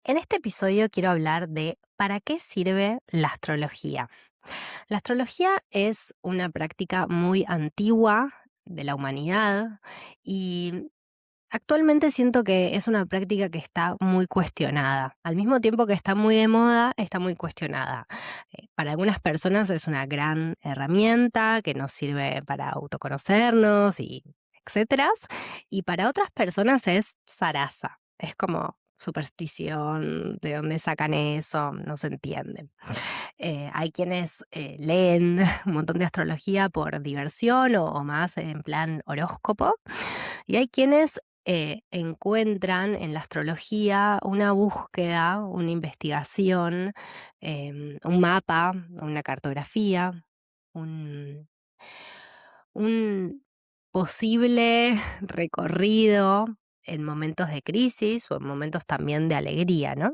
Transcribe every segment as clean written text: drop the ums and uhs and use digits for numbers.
En este episodio quiero hablar de ¿para qué sirve la astrología? La astrología es una práctica muy antigua de la humanidad y actualmente siento que es una práctica que está muy cuestionada. Al mismo tiempo que está muy de moda, está muy cuestionada. Para algunas personas es una gran herramienta que nos sirve para autoconocernos y etcétera. Y para otras personas es zaraza. Es como superstición, ¿de dónde sacan eso? No se entiende. Hay quienes leen un montón de astrología por diversión o más en plan horóscopo. Y hay quienes encuentran en la astrología una búsqueda, una investigación, un mapa, una cartografía, un, un posible recorrido en momentos de crisis o en momentos también de alegría, ¿no?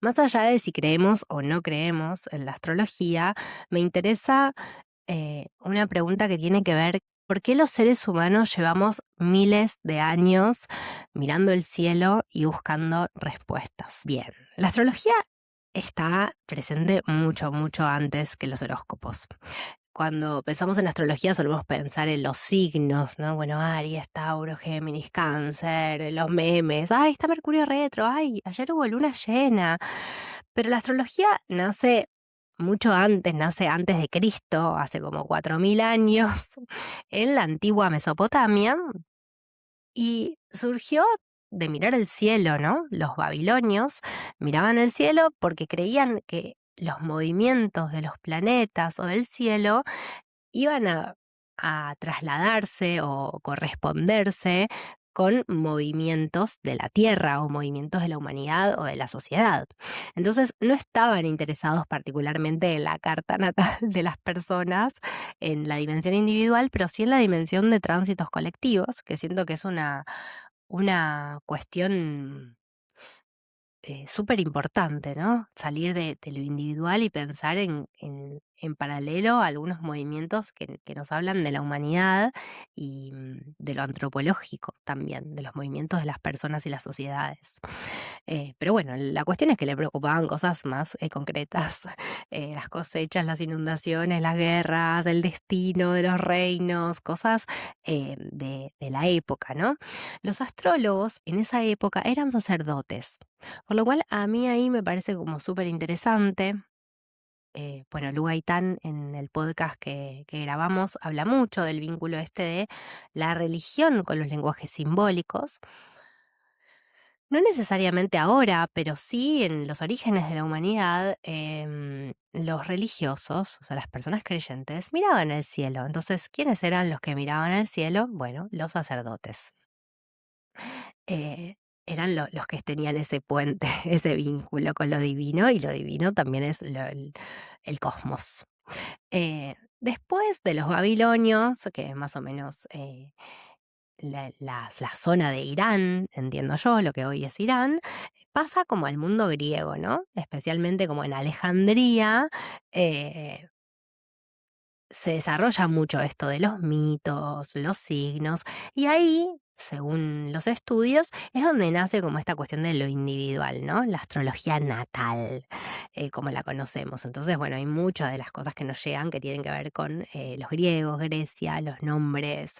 Más allá de si creemos o no creemos en la astrología, me interesa una pregunta que tiene que ver, ¿por qué los seres humanos llevamos miles de años mirando el cielo y buscando respuestas? Bien, la astrología está presente mucho, mucho antes que los horóscopos. Cuando pensamos en astrología solemos pensar en los signos, ¿no? Bueno, Aries, Tauro, Géminis, Cáncer, los memes. Ay, está Mercurio retro. Ay, ayer hubo luna llena. Pero la astrología nace mucho antes, nace antes de Cristo, hace como 4000 años, en la antigua Mesopotamia, y surgió de mirar el cielo, ¿no? Los babilonios miraban el cielo porque creían que los movimientos de los planetas o del cielo iban a trasladarse o corresponderse con movimientos de la Tierra o movimientos de la humanidad o de la sociedad. Entonces no estaban interesados particularmente en la carta natal de las personas, en la dimensión individual, pero sí en la dimensión de tránsitos colectivos, que siento que es una cuestión súper importante, ¿no? Salir de lo individual y pensar en paralelo a algunos movimientos que nos hablan de la humanidad y de lo antropológico también, de los movimientos de las personas y las sociedades. Pero bueno, la cuestión es que le preocupaban cosas más concretas, las cosechas, las inundaciones, las guerras, el destino de los reinos, cosas de la época, ¿no? Los astrólogos en esa época eran sacerdotes. Por lo cual a mí ahí me parece como súper interesante. Bueno, Lu Gaitán en el podcast que grabamos habla mucho del vínculo este de la religión con los lenguajes simbólicos. No necesariamente ahora, pero sí en los orígenes de la humanidad, los religiosos, o sea, las personas creyentes, miraban el cielo. Entonces, ¿quiénes eran los que miraban el cielo? Bueno, los sacerdotes. eh, Eran los que tenían ese puente, ese vínculo con lo divino, y lo divino también es el cosmos. Después de los babilonios, que es más o menos la zona de Irán, entiendo yo, lo que hoy es Irán, pasa como al mundo griego, ¿no? Especialmente como en Alejandría, eh, se desarrolla mucho esto de los mitos, los signos, y ahí, según los estudios, es donde nace como esta cuestión de lo individual, ¿no? La astrología natal, como la conocemos. Entonces, bueno, hay muchas de las cosas que nos llegan que tienen que ver con los griegos, Grecia, los nombres,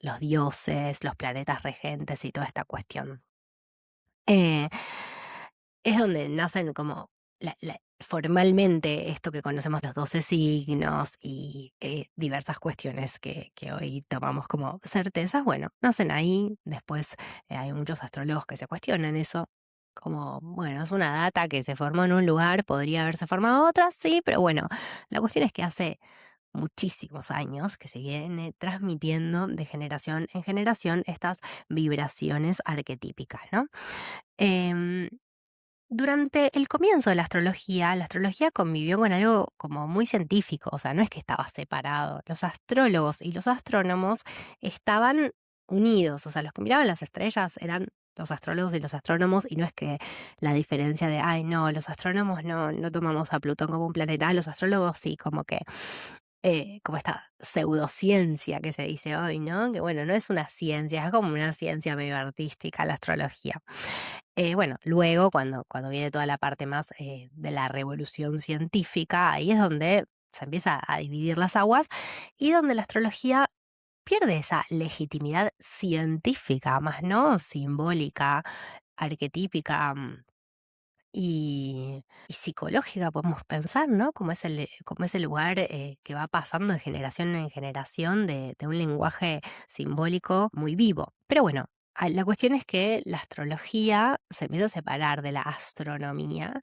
los dioses, los planetas regentes y toda esta cuestión. Eh, es donde nacen como formalmente esto que conocemos los 12 signos y diversas cuestiones que hoy tomamos como certezas, bueno, nacen ahí. Después hay muchos astrólogos que se cuestionan eso, como, bueno, es una data que se formó en un lugar, podría haberse formado otra, sí, pero bueno, la cuestión es que hace muchísimos años que se viene transmitiendo de generación en generación estas vibraciones arquetípicas, ¿no? Em, Durante el comienzo de la astrología convivió con algo como muy científico, o sea, no es que estaba separado. Los astrólogos y los astrónomos estaban unidos, o sea, los que miraban las estrellas eran los astrólogos y los astrónomos, y no es que la diferencia de, ay, no, los astrónomos no tomamos a Plutón como un planeta, los astrólogos sí, como que como esta pseudociencia que se dice hoy, ¿no? Que bueno, no es una ciencia, es como una ciencia medio artística la astrología. Bueno, luego cuando viene toda la parte más de la revolución científica, ahí es donde se empieza a dividir las aguas y donde la astrología pierde esa legitimidad científica, más no simbólica, arquetípica. Y psicológica, podemos pensar, ¿no? Como ese lugar que va pasando de generación en generación de un lenguaje simbólico muy vivo. Pero bueno, la cuestión es que la astrología se empieza a separar de la astronomía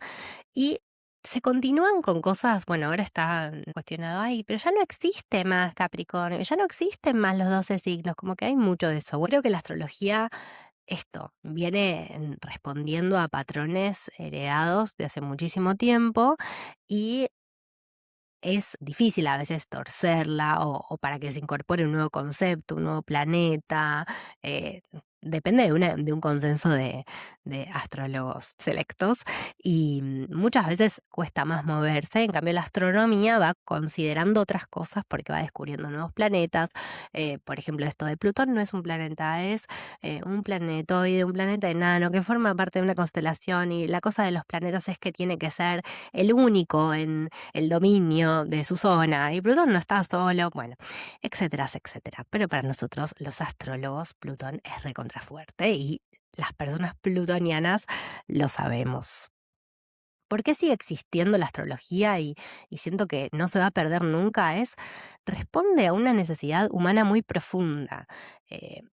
y se continúan con cosas, bueno, ahora está cuestionado, ay, pero ya no existe más Capricornio, ya no existen más los 12 signos, como que hay mucho de eso. Creo que la astrología esto viene respondiendo a patrones heredados de hace muchísimo tiempo y es difícil a veces torcerla o para que se incorpore un nuevo concepto, un nuevo planeta. Depende de un consenso de astrólogos selectos y muchas veces cuesta más moverse. En cambio, la astronomía va considerando otras cosas porque va descubriendo nuevos planetas. Por ejemplo, esto de Plutón no es un planeta, es un planetoide, un planeta enano que forma parte de una constelación y la cosa de los planetas es que tiene que ser el único en el dominio de su zona y Plutón no está solo, bueno, etcétera, etcétera. Pero para nosotros, los astrólogos, Plutón es recontrafuerte y las personas plutonianas lo sabemos. ¿Por qué sigue existiendo la astrología y siento que no se va a perder nunca? Responde a una necesidad humana muy profunda.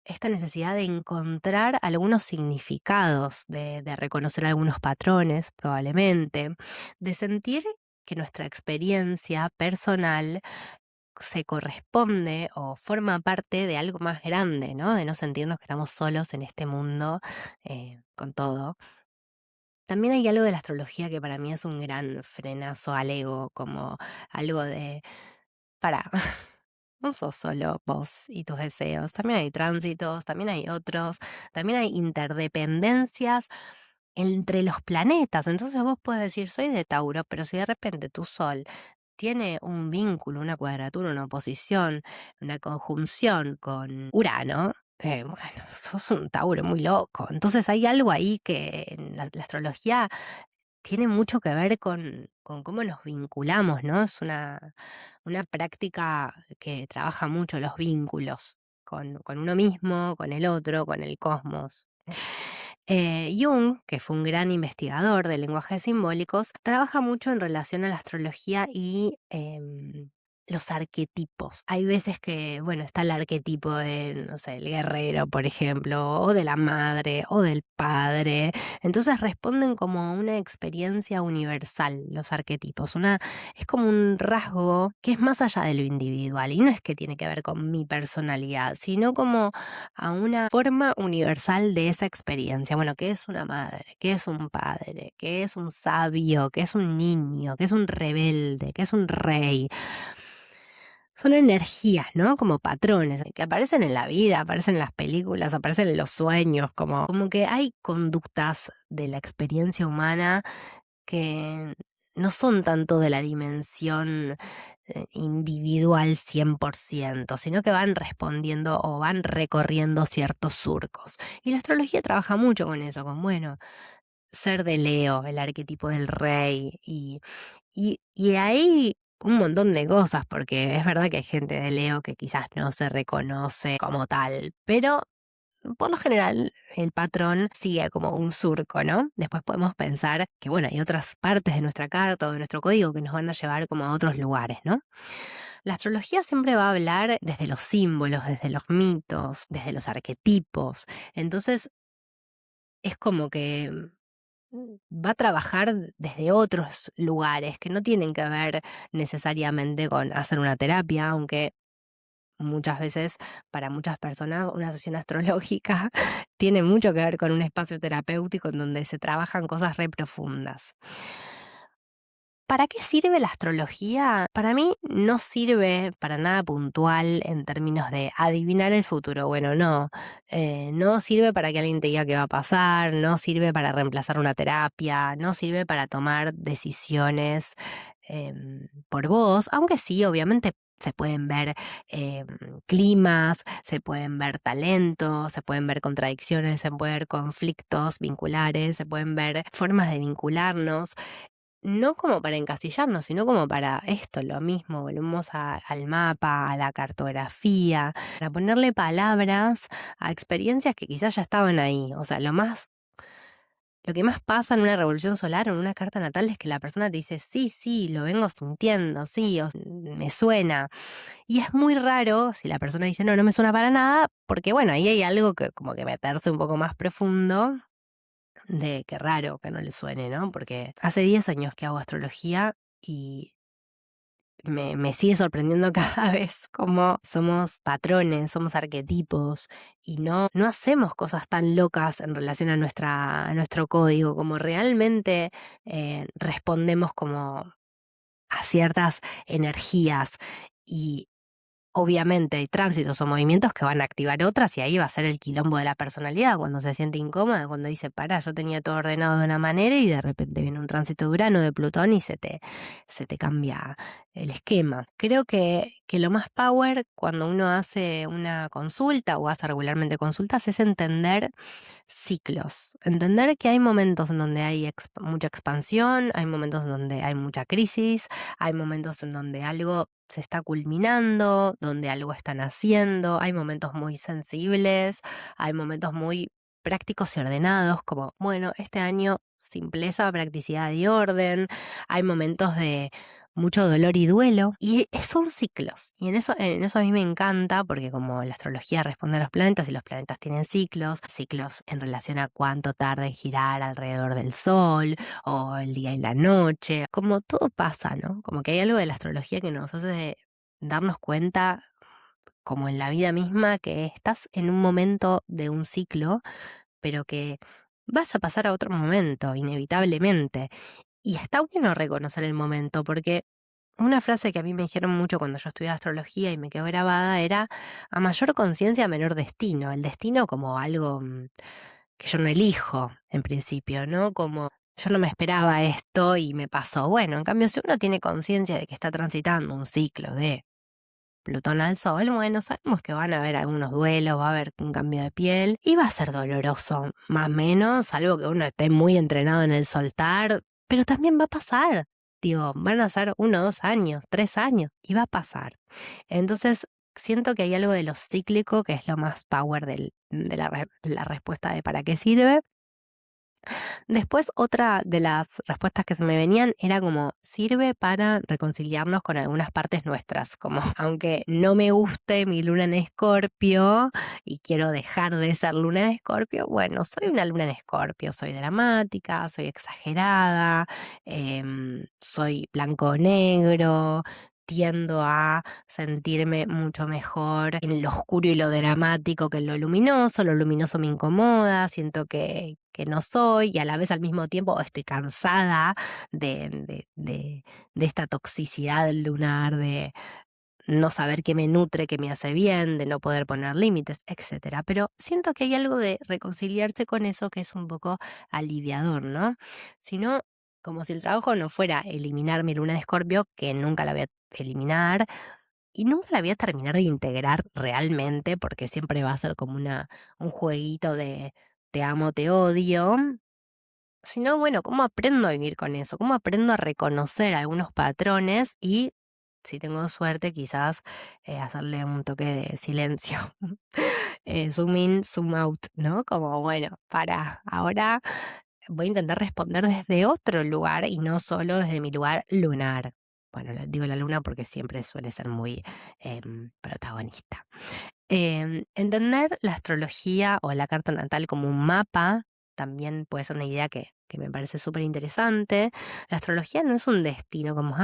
Esta necesidad de encontrar algunos significados, de reconocer algunos patrones, probablemente, de sentir que nuestra experiencia personal se corresponde o forma parte de algo más grande, ¿no? De no sentirnos que estamos solos en este mundo con todo. También hay algo de la astrología que para mí es un gran frenazo al ego, como algo de, para, no sos solo vos y tus deseos, también hay tránsitos, también hay otros, también hay interdependencias entre los planetas. Entonces vos podés decir, soy de Tauro, pero si de repente tu sol tiene un vínculo, una cuadratura, una oposición, una conjunción con Urano, bueno, sos un Tauro muy loco. Entonces hay algo ahí que en la astrología tiene mucho que ver con cómo nos vinculamos, ¿no? Es una práctica que trabaja mucho los vínculos con uno mismo, con el otro, con el cosmos. Jung, que fue un gran investigador de lenguajes simbólicos, trabaja mucho en relación a la astrología y los arquetipos. Hay veces que, bueno, está el arquetipo de, no sé, el guerrero, por ejemplo, o de la madre, o del padre. Entonces responden como a una experiencia universal, los arquetipos. Es como un rasgo que es más allá de lo individual. Y no es que tiene que ver con mi personalidad, sino como a una forma universal de esa experiencia. Bueno, ¿qué es una madre? ¿Qué es un padre? ¿Qué es un sabio? ¿Qué es un niño? ¿Qué es un rebelde? ¿Qué es un rey? Son energías, ¿no? Como patrones que aparecen en la vida, aparecen en las películas, aparecen en los sueños, como que hay conductas de la experiencia humana que no son tanto de la dimensión individual 100%, sino que van respondiendo o van recorriendo ciertos surcos. Y la astrología trabaja mucho con eso, con, bueno, ser de Leo, el arquetipo del rey, y ahí un montón de cosas, porque es verdad que hay gente de Leo que quizás no se reconoce como tal, pero por lo general, el patrón sigue como un surco, ¿no? Después podemos pensar que, bueno, hay otras partes de nuestra carta o de nuestro código que nos van a llevar como a otros lugares, ¿no? La astrología siempre va a hablar desde los símbolos, desde los mitos, desde los arquetipos. Entonces, es como que va a trabajar desde otros lugares que no tienen que ver necesariamente con hacer una terapia, aunque muchas veces, para muchas personas, una sesión astrológica tiene mucho que ver con un espacio terapéutico en donde se trabajan cosas re profundas. ¿Para qué sirve la astrología? Para mí no sirve para nada puntual en términos de adivinar el futuro. Bueno, no. No sirve para que alguien te diga qué va a pasar, no sirve para reemplazar una terapia, no sirve para tomar decisiones por vos, aunque sí, obviamente Se pueden ver em, climas, se pueden ver talentos, se pueden ver contradicciones, se pueden ver conflictos vinculares, se pueden ver formas de vincularnos, no como para encasillarnos, sino como para esto, lo mismo, volvemos al mapa, a la cartografía, para ponerle palabras a experiencias que quizás ya estaban ahí. O sea, lo que más pasa en una revolución solar o en una carta natal es que la persona te dice, sí, sí, lo vengo sintiendo, sí, me suena. Y es muy raro si la persona dice, no, no me suena para nada, porque bueno, ahí hay algo que como que meterse un poco más profundo de qué raro que no le suene, ¿no? Porque hace 10 años que hago astrología y me sigue sorprendiendo cada vez cómo somos patrones, somos arquetipos y no hacemos cosas tan locas en relación a nuestro código, como realmente respondemos como a ciertas energías. Y obviamente hay tránsitos o movimientos que van a activar otras y ahí va a ser el quilombo de la personalidad cuando se siente incómoda, cuando dice, para, yo tenía todo ordenado de una manera y de repente viene un tránsito de Urano, de Plutón y se te cambia el esquema. Creo que lo más power cuando uno hace una consulta o hace regularmente consultas es entender ciclos, entender que hay momentos en donde hay mucha expansión, hay momentos en donde hay mucha crisis, hay momentos en donde algo se está culminando, donde algo están haciendo, hay momentos muy sensibles, hay momentos muy prácticos y ordenados, como, bueno, este año simpleza, practicidad y orden, hay momentos de mucho dolor y duelo, y son ciclos, y en eso a mí me encanta, porque como la astrología responde a los planetas y los planetas tienen ciclos, ciclos en relación a cuánto tarda en girar alrededor del Sol, o el día y la noche, como todo pasa, ¿no? Como que hay algo de la astrología que nos hace darnos cuenta, como en la vida misma, que estás en un momento de un ciclo, pero que vas a pasar a otro momento, inevitablemente. Y está bueno reconocer el momento, porque una frase que a mí me dijeron mucho cuando yo estudiaba astrología y me quedó grabada era, a mayor conciencia, menor destino. El destino como algo que yo no elijo en principio, ¿no? Como yo no me esperaba esto y me pasó. Bueno, en cambio, si uno tiene conciencia de que está transitando un ciclo de Plutón al Sol, bueno, sabemos que van a haber algunos duelos, va a haber un cambio de piel y va a ser doloroso, más o menos, salvo que uno esté muy entrenado en el soltar, pero también va a pasar. Digo, van a ser 1, 2 años, 3 años y va a pasar. Entonces, siento que hay algo de lo cíclico que es lo más power de la respuesta de para qué sirve. Después, otra de las respuestas que se me venían era como, sirve para reconciliarnos con algunas partes nuestras, como aunque no me guste mi luna en Escorpio y quiero dejar de ser luna en Escorpio, bueno, soy una luna en Escorpio, soy dramática, soy exagerada, soy blanco o negro. Tiendo a sentirme mucho mejor en lo oscuro y lo dramático que en lo luminoso me incomoda, siento que no soy y a la vez al mismo tiempo estoy cansada de esta toxicidad lunar, de no saber qué me nutre, qué me hace bien, de no poder poner límites, etcétera. Pero siento que hay algo de reconciliarse con eso que es un poco aliviador, ¿no? Si no, como si el trabajo no fuera eliminar mi luna en Escorpio, que nunca la voy a eliminar, y nunca la voy a terminar de integrar realmente, porque siempre va a ser como un jueguito de te amo, te odio, sino, bueno, ¿cómo aprendo a vivir con eso? ¿Cómo aprendo a reconocer algunos patrones y, si tengo suerte, quizás hacerle un toque de silencio? Zoom in, zoom out, ¿no? Como, bueno, ahora voy a intentar responder desde otro lugar y no solo desde mi lugar lunar. Bueno, digo la luna porque siempre suele ser muy protagonista. Entender la astrología o la carta natal como un mapa también puede ser una idea que me parece súper interesante. La astrología no es un destino, como,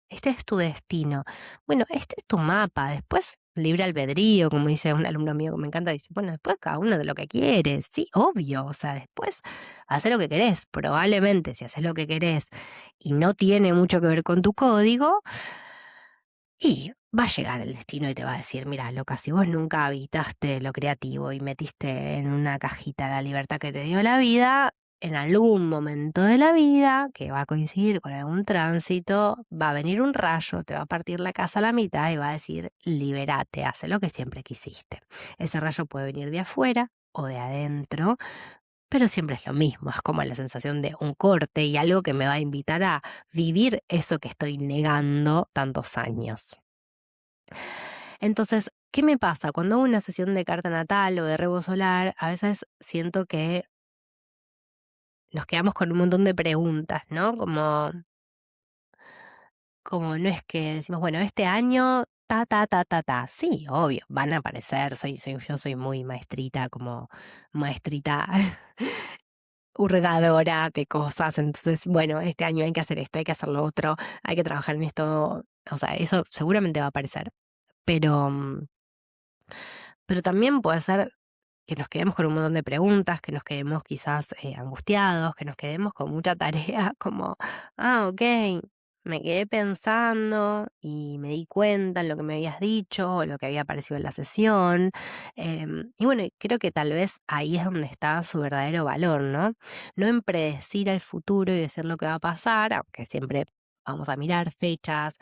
este es tu destino. Bueno, este es tu mapa. Después, libre albedrío, como dice un alumno mío que me encanta, dice, bueno, después cada uno de lo que quiere. Sí, obvio. O sea, después haces lo que querés. Probablemente, si haces lo que querés y no tiene mucho que ver con tu código, y va a llegar el destino y te va a decir, mira, loca, si vos nunca habitaste lo creativo y metiste en una cajita la libertad que te dio la vida, en algún momento de la vida, que va a coincidir con algún tránsito, va a venir un rayo, te va a partir la casa a la mitad y va a decir, libérate, hace lo que siempre quisiste. Ese rayo puede venir de afuera o de adentro, pero siempre es lo mismo, es como la sensación de un corte y algo que me va a invitar a vivir eso que estoy negando tantos años. Entonces, ¿qué me pasa? Cuando hago una sesión de carta natal o de rebo solar, a veces siento que nos quedamos con un montón de preguntas, ¿no? Como no es que decimos, bueno, este año, ta, ta, ta, ta, ta. Sí, obvio, van a aparecer, yo soy muy maestrita, como maestrita hurgadora de cosas. Entonces, bueno, este año hay que hacer esto, hay que hacer lo otro, hay que trabajar en esto. O sea, eso seguramente va a aparecer. Pero, pero también puede ser que nos quedemos con un montón de preguntas, que nos quedemos quizás angustiados, que nos quedemos con mucha tarea, como, ok, me quedé pensando y me di cuenta en lo que me habías dicho, o lo que había aparecido en la sesión. Y bueno, y creo que tal vez ahí es donde está su verdadero valor, ¿no? No en predecir el futuro y decir lo que va a pasar, aunque siempre vamos a mirar fechas,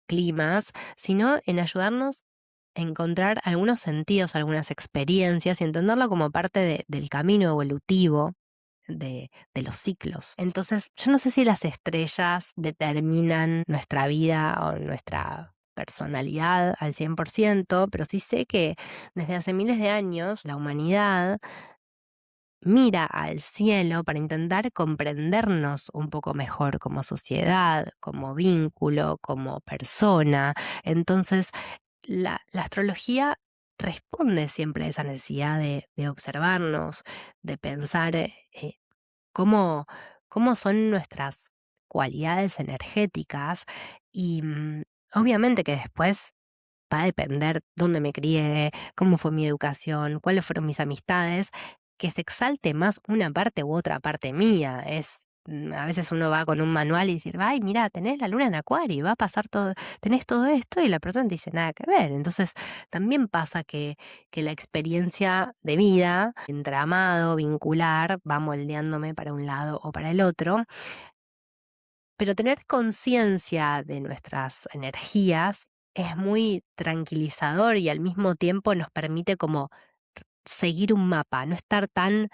climas, sino en ayudarnos a encontrar algunos sentidos, algunas experiencias y entenderlo como parte del camino evolutivo de los ciclos. Entonces, yo no sé si las estrellas determinan nuestra vida o nuestra personalidad al 100%, pero sí sé que desde hace miles de años la humanidad mira al cielo para intentar comprendernos un poco mejor como sociedad, como vínculo, como persona. Entonces, la astrología responde siempre a esa necesidad de observarnos, de pensar cómo, cómo son nuestras cualidades energéticas y obviamente que después va a depender dónde me crié, cómo fue mi educación, cuáles fueron mis amistades, que se exalte más una parte u otra parte mía. A veces uno va con un manual y dice, ay, mira, tenés la luna en acuario y va a pasar todo, tenés todo esto y la persona te dice nada que ver. Entonces también pasa que la experiencia de vida, entramado, vincular, va moldeándome para un lado o para el otro, pero tener conciencia de nuestras energías es muy tranquilizador y al mismo tiempo nos permite como seguir un mapa, no estar tan,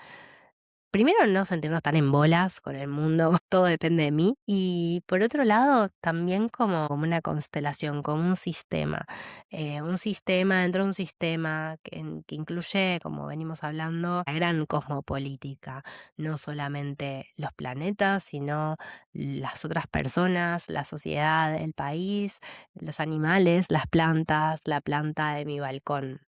primero no sentirnos tan en bolas con el mundo, todo depende de mí, y por otro lado también como una constelación, como un sistema dentro de un sistema que incluye, como venimos hablando, la gran cosmopolítica, no solamente los planetas, sino las otras personas, la sociedad, el país, los animales, las plantas, la planta de mi balcón.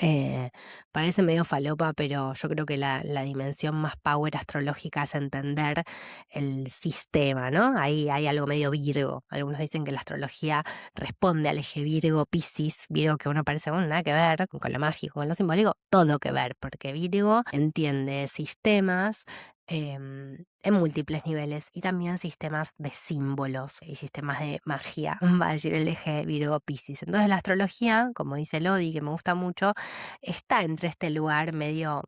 Eh, Parece medio falopa, pero yo creo que la dimensión más power astrológica es entender el sistema, ¿no? Ahí hay algo medio Virgo. Algunos dicen que la astrología responde al eje Virgo-Piscis. Virgo que uno parece, bueno, nada que ver con lo mágico, con lo simbólico, todo que ver, porque Virgo entiende sistemas, en múltiples niveles y también sistemas de símbolos y sistemas de magia, va a decir el eje Virgo-Piscis. Entonces la astrología, como dice Lodi, que me gusta mucho, está entre este lugar medio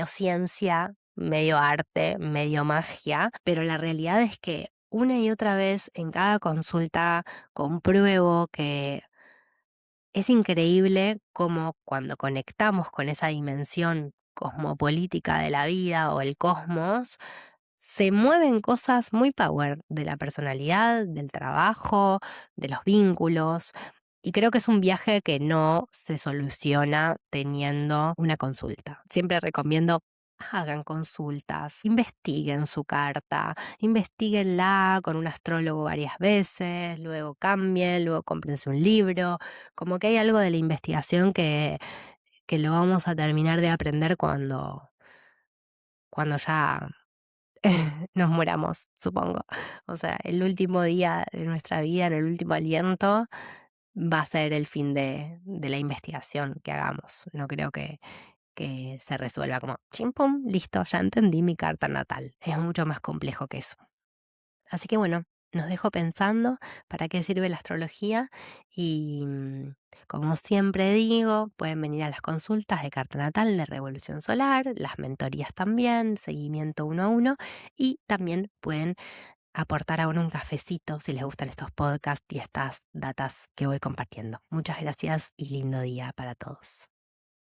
ciencia, medio arte, medio magia, pero la realidad es que una y otra vez en cada consulta compruebo que es increíble cómo cuando conectamos con esa dimensión cosmopolítica de la vida o el cosmos, se mueven cosas muy power de la personalidad, del trabajo, de los vínculos. Y creo que es un viaje que no se soluciona teniendo una consulta. Siempre recomiendo hagan consultas, investiguen su carta, investiguenla con un astrólogo varias veces, luego cambien, luego cómprense un libro, como que hay algo de la investigación que lo vamos a terminar de aprender cuando ya nos muramos, supongo. O sea, el último día de nuestra vida, en el último aliento, va a ser el fin de la investigación que hagamos. No creo que se resuelva como chim pum, listo, ya entendí mi carta natal. Es mucho más complejo que eso. Así que bueno, Nos dejo pensando para qué sirve la astrología y, como siempre digo, pueden venir a las consultas de carta natal de Revolución Solar, las mentorías también, seguimiento uno a uno y también pueden aportar ahora un cafecito si les gustan estos podcasts y estas datas que voy compartiendo. Muchas gracias y lindo día para todos.